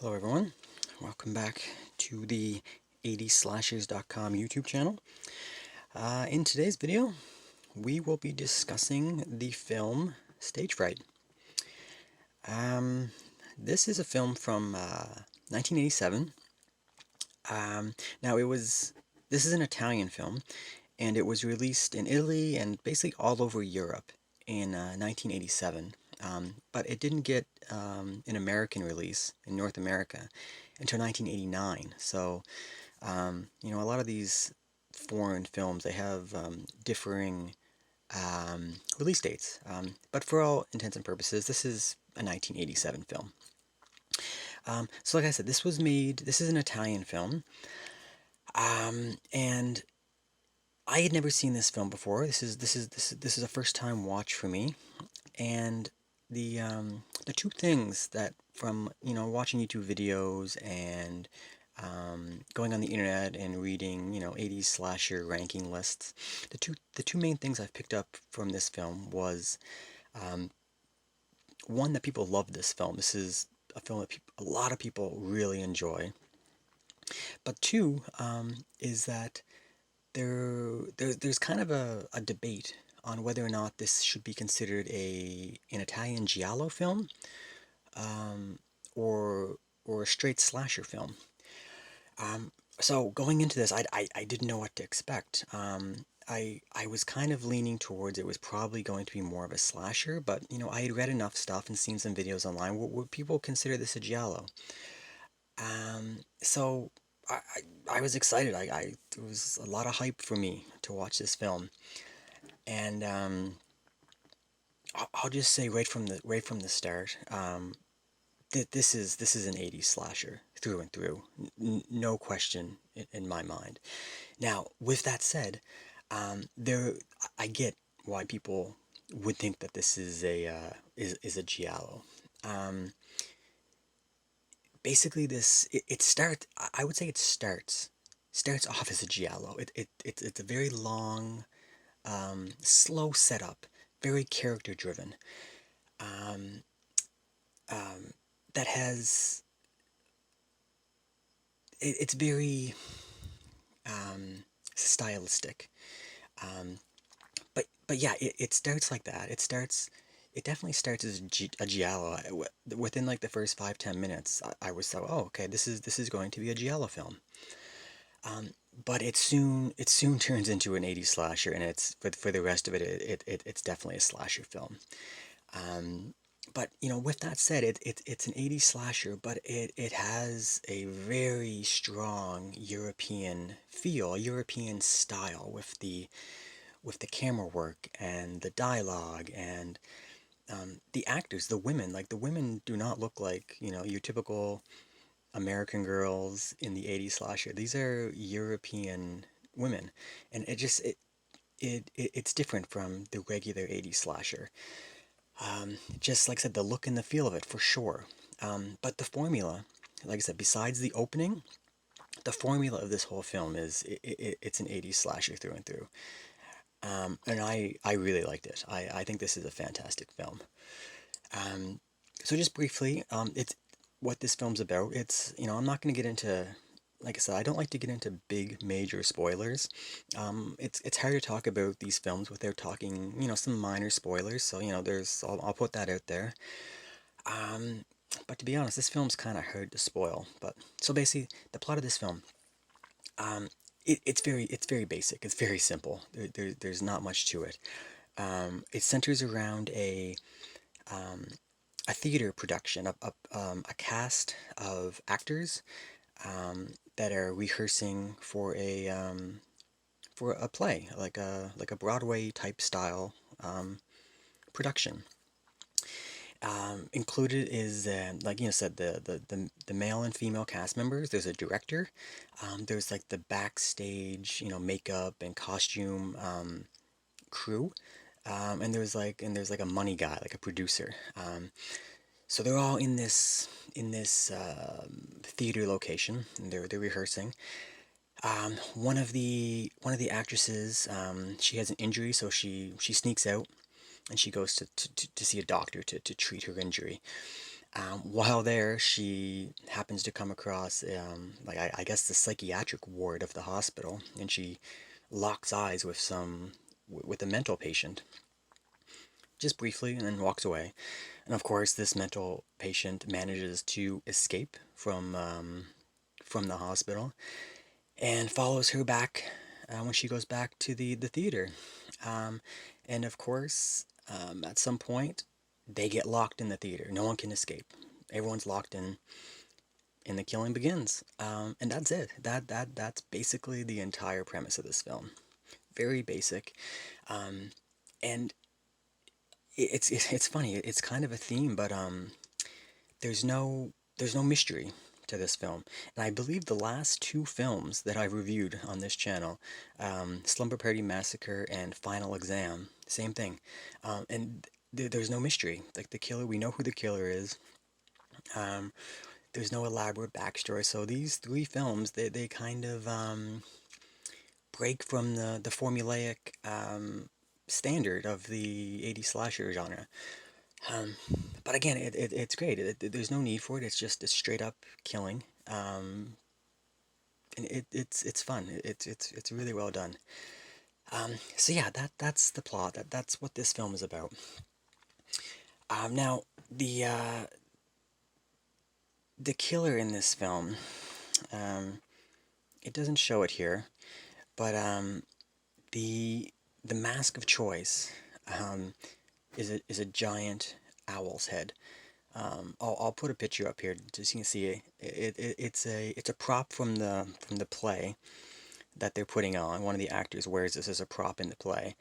Hello everyone, welcome back to the 80slashers.com YouTube channel. In today's video, we will be discussing the film Stagefright. This is a film from 1987. Now this is an Italian film, and it was released in Italy and basically all over Europe in 1987. But it didn't get an American release in North America until 1989. So, a lot of these foreign films, they have differing release dates. But for all intents and purposes, this is a 1987 film. So like I said, this is an Italian film. And I had never seen this film before. This is a first time watch for me. And the two things that from watching YouTube videos and going on the internet and reading 80s slasher ranking lists, the two main things I've picked up from this film was one, that people love this film. This is a film that a lot of people really enjoy. But two, is that there's kind of a debate on whether or not this should be considered an Italian Giallo film, or a straight slasher film. So going into this, I didn't know what to expect. I was kind of leaning towards it was probably going to be more of a slasher, but I had read enough stuff and seen some videos online where people consider this a Giallo. So I was excited. There was a lot of hype for me to watch this film, and I'll just say right from the start, this is an 80s slasher through and through, no question in my mind. Now, with that said, I get why people would think that this is a Giallo. Basically, it starts. I would say it starts off as a Giallo. It's a very long, slow setup, very character driven. That has it's very stylistic. But yeah, it starts like that. It definitely starts as a Giallo. Within like the first 5-10 minutes, I was so, oh, okay, this is going to be a Giallo film. But it soon turns into an 80s slasher, and it's for the rest of it, it's definitely a slasher film. But with that said, it's an 80s slasher, but it has a very strong European feel, European style with the camera work and the dialogue and the actors, the women. Like, the women do not look like your typical American girls in the 80s slasher. These are European women, and it's different from the regular 80s slasher. Just like I said, the look and the feel of it, for sure. But the formula, like I said, besides the opening, the formula of this whole film is it's an 80s slasher through and through. And I really liked it. I think this is a fantastic film. So just briefly, it's what this film's about. It's, I'm not going to get into, like I said, I don't like to get into big major spoilers. It's hard to talk about these films without talking, some minor spoilers. So, I'll put that out there. But to be honest, this film's kind of hard to spoil. But so basically, the plot of this film, it's very basic. It's very simple. There's not much to it. It centers around a theater production, a cast of actors that are rehearsing for a play, like a Broadway type style production. Included is, like said, the male and female cast members. There's a director. There's like the backstage, makeup and costume crew. And there's like a money guy, like a producer. So they're all in this theater location, and they're rehearsing. One of the actresses, she has an injury, so she sneaks out, and she goes to see a doctor to treat her injury. While there, she happens to come across, like I guess the psychiatric ward of the hospital, and she locks eyes with with a mental patient, just briefly, and then walks away. And of course, this mental patient manages to escape from the hospital and follows her back when she goes back to the theater. Um, and of course, at some point, they get locked in the theater. No one can escape. Everyone's locked in, and the killing begins. And that's it. That's basically the entire premise of this film. Very basic, um, and it's funny. It's kind of a theme, but there's no mystery to this film. And I believe the last two films that I reviewed on this channel, Slumber Party Massacre and Final Exam, same thing. And there's no mystery. Like the killer, we know who the killer is. Um, there's no elaborate backstory. So these three films, they kind of break from the formulaic standard of the 80s slasher genre. Um, but again, it's great. There's no need for it. It's just a straight up killing. And it's fun. It's really well done. So yeah, that's the plot. That's what this film is about. Now the killer in this film, um, it doesn't show it here, but the the mask of choice um, is a giant owl's head. I'll put a picture up here just so you can see it. It's a prop from the play that they're putting on. One of the actors wears this as a prop in the play,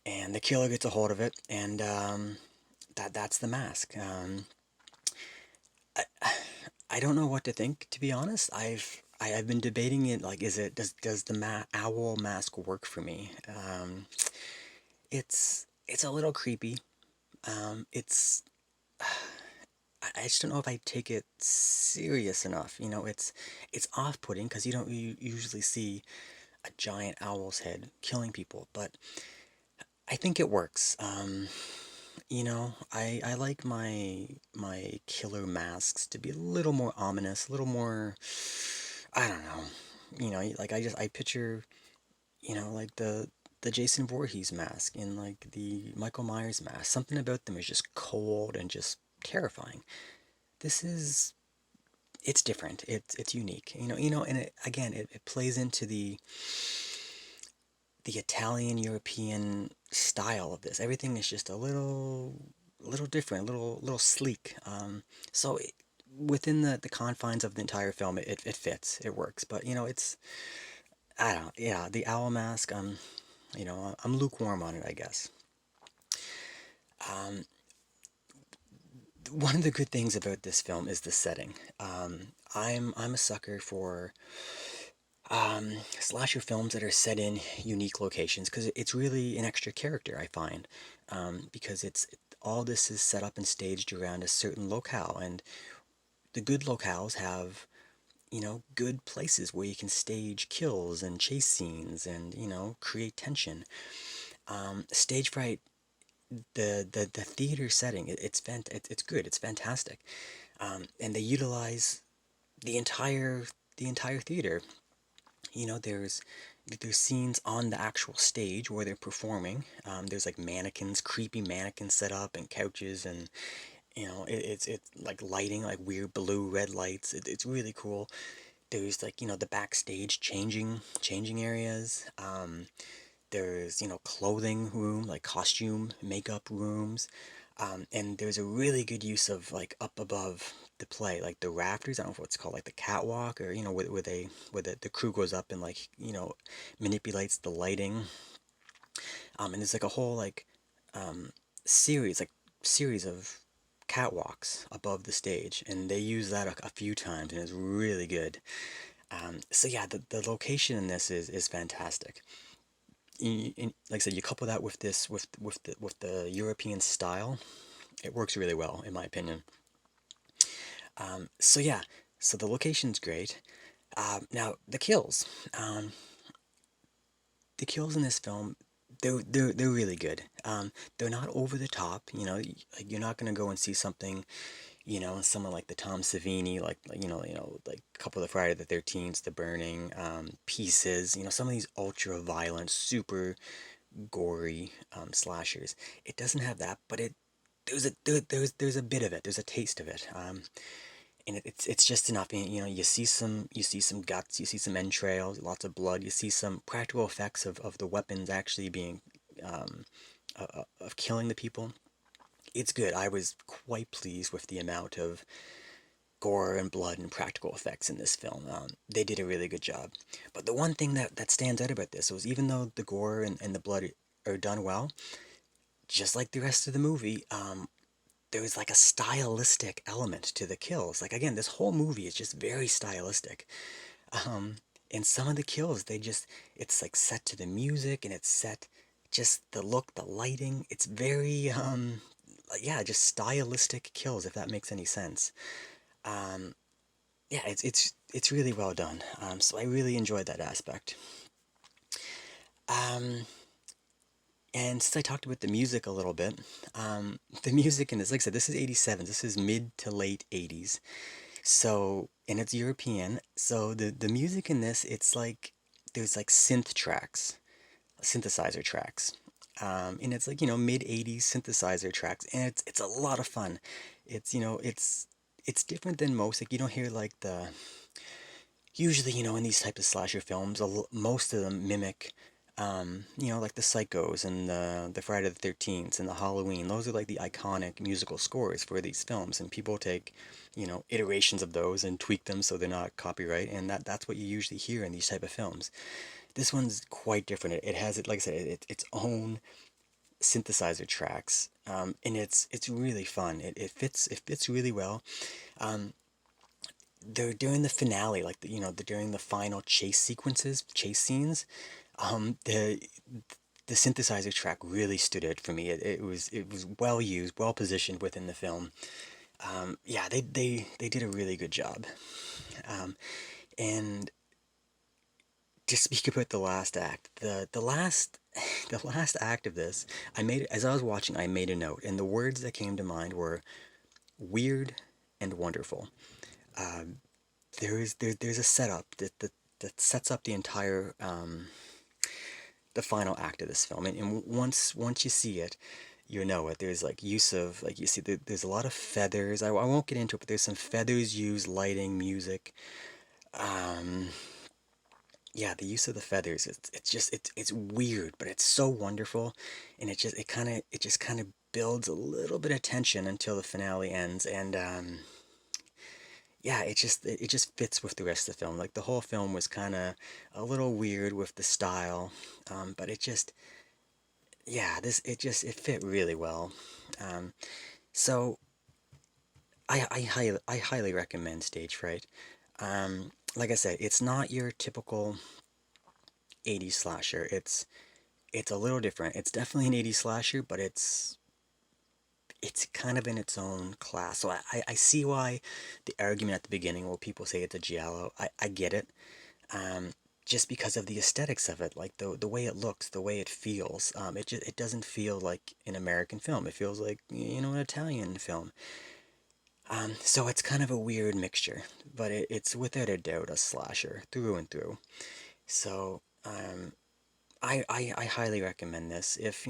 and the killer gets a hold of it, and that's the mask. I, I don't know what to think, to be honest. I've been debating it. Like, does the owl mask work for me? It's a little creepy. It's I just don't know if I take it serious enough. You know, it's off-putting because you don't usually see a giant owl's head killing people, but I think it works. You know, I like my killer masks to be a little more ominous, a little more, I don't know. You know, like I picture, you know, like the Jason Voorhees mask and like the Michael Myers mask. Something about them is just cold and just terrifying. This is it's different. It's unique. And it plays into the Italian European style of this. Everything is just a little different, a little sleek. So within the confines of the entire film, it fits, it works. But it's I don't know, yeah, the owl mask. I'm lukewarm on it, I guess. Um, One of the good things about this film is the setting. I'm a sucker for slasher films that are set in unique locations because it's really an extra character, I find, because all this is set up and staged around a certain locale, and the good locales have good places where you can stage kills and chase scenes and create tension. Stage fright, the theater setting, it's good, it's fantastic, and they utilize the entire the entire theater. There's scenes on the actual stage where they're performing. There's like mannequins, creepy mannequins set up, and couches, and it's like lighting, like weird blue red lights. It's really cool. There's like the backstage changing areas. There's clothing room, like costume makeup rooms. And there's a really good use of like up above the play, like the rafters. I don't know what's called, like the catwalk, or where the crew goes up and like manipulates the lighting. And there's like a whole um, series like series of catwalks above the stage, and they use that a few times, and it's really good. So yeah, the location in this is fantastic. Like I said, you couple that with this with the European style, it works really well in my opinion. So yeah, so the location's great. Now the kills in this film, they're really good. They're not over the top. Like you're not gonna go and see something and someone like the Tom Savini, like a couple of the Friday the 13th, The Burning, Pieces, some of these ultra violent, super gory slashers. It doesn't have that, but there's a bit of it. There's a taste of it. And it's just enough. You see some guts, you see some entrails, lots of blood. You see some practical effects of the weapons actually being of killing the people. It's good. I was quite pleased with the amount of gore and blood and practical effects in this film. They did a really good job. But the one thing that stands out about this was, even though the gore and the blood are done well, just like the rest of the movie, there was like a stylistic element to the kills. Like, again, this whole movie is just very stylistic. Um, and some of the kills, it's like set to the music, and it's set just the look, the lighting. It's very, yeah, just stylistic kills, if that makes any sense. Um, yeah, it's really well done. So I really enjoyed that aspect. Um, and since I talked about the music a little bit, the music in this, like I said, this is 87. This is mid to late 80s. So, and it's European. So the music in this, it's like there's like synthesizer tracks. And it's like, mid 80s synthesizer tracks, and it's a lot of fun. It's different than most. Like, you don't hear like the usually, in these types of slasher films, most of them mimic, like the Psychos and the Friday the 13th and the Halloween. Those are like the iconic musical scores for these films, and people take, iterations of those and tweak them so they're not copyright, and that's what you usually hear in these type of films. This one's quite different. It has it, like I said, its own synthesizer tracks, and it's really fun. It fits really well. Um, they're during the finale, like they're during the final chase scenes. The synthesizer track really stood out for me. It was well used, well positioned within the film. Yeah, they did a really good job. Um, and to speak about the last act, the last the last act of this, as I was watching, I made a note, and the words that came to mind were weird and wonderful. Um, there's a setup that sets up the final act of this film, and once you see it, you know it. There's like use of, like, you see there's a lot of feathers. I won't get into it, but there's some feathers used, lighting, music. Um, yeah, the use of the feathers. It's weird, but it's so wonderful, and it just kind of builds a little bit of tension until the finale ends, and yeah, it just fits with the rest of the film. Like, the whole film was kind of a little weird with the style, but yeah, it fit really well. Um, so I highly recommend Stage Fright. Like I said, it's not your typical 80s slasher. It's a little different. It's definitely an 80s slasher, but it's kind of in its own class. So I see why the argument at the beginning, well, people say it's a Giallo. I get it. Um, just because of the aesthetics of it, like the way it looks, the way it feels. It doesn't feel like an American film. It feels like, an Italian film. So it's kind of a weird mixture, but it's without a doubt a slasher through and through. So I highly recommend this. If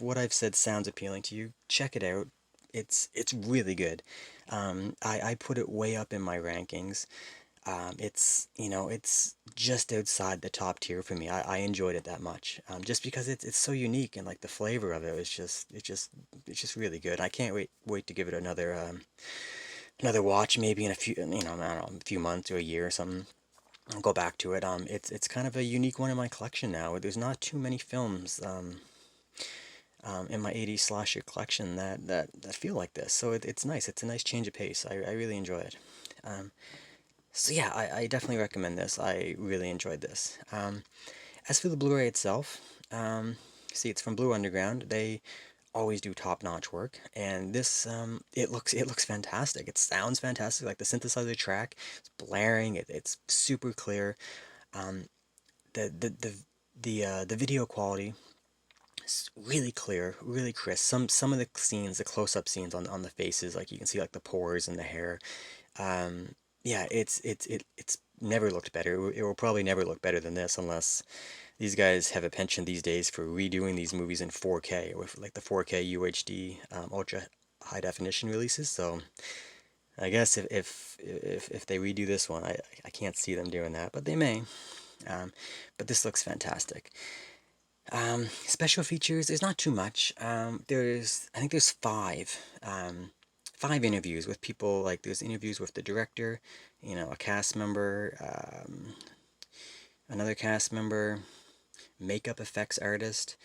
what I've said sounds appealing to you, check it out. It's really good. I put it way up in my rankings. It's just outside the top tier for me. I enjoyed it that much. Just because it's so unique, and like the flavor of it is it's just really good. I can't wait to give it another watch, maybe in a few, I don't know, a few months or a year or something. I'll go back to it. It's kind of a unique one in my collection now. There's not too many films in my 80s slasher collection that feel like this. So it's nice. It's a nice change of pace. I really enjoy it. Um, so yeah, I definitely recommend this. I really enjoyed this. As for the Blu-ray itself, see, it's from Blue Underground. They always do top-notch work, and this it looks fantastic. It sounds fantastic. Like, the synthesizer track, it's blaring. It's super clear. Um, the the the the video quality It's really clear, really crisp. Some of the scenes, the close-up scenes on the faces, like you can see like the pores and the hair. Um, yeah, it's never looked better. It will probably never look better than this unless these guys have a penchant these days for redoing these movies in 4K with like the 4K UHD ultra high definition releases. So I guess if they redo this one, I can't see them doing that, but they may. But this looks fantastic. Special features, there's not too much. I think there's five interviews with people. Like there's interviews with the director, a cast member, another cast member, makeup effects artist,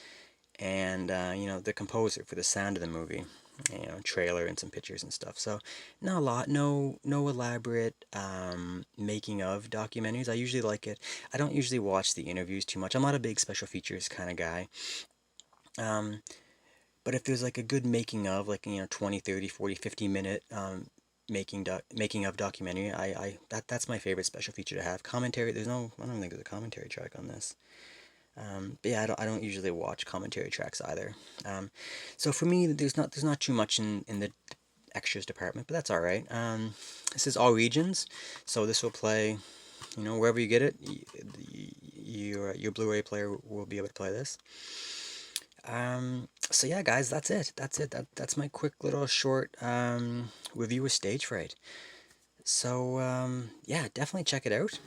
and the composer for the sound of the movie. Trailer and some pictures and stuff. So not a lot, no elaborate making of documentaries. I usually like it. I don't usually watch the interviews too much. I'm not a big special features kind of guy. Um, but if there's like a good making of, like 20, 30, 40, 50 minute making of documentary, that's my favorite special feature to have. Commentary, I don't think there's a commentary track on this. But yeah, I don't usually watch commentary tracks either. Um, so for me, there's not too much in the extras department, but that's all right. This is all regions, so this will play, wherever you get it, your Blu-ray player will be able to play this. So yeah, guys, that's it. That's it. That's my quick little short review of Stagefright. So yeah, definitely check it out.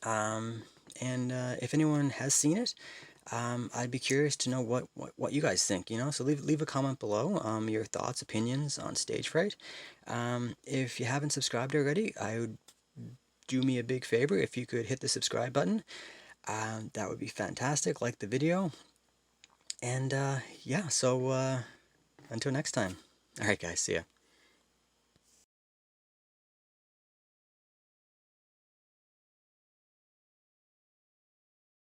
Um, and if anyone has seen it, I'd be curious to know what you guys think. So leave a comment below. Your thoughts, opinions on Stagefright. If you haven't subscribed already, I would do me a big favor if you could hit the subscribe button. That would be fantastic. Like the video. And yeah, so until next time. All right, guys, see ya.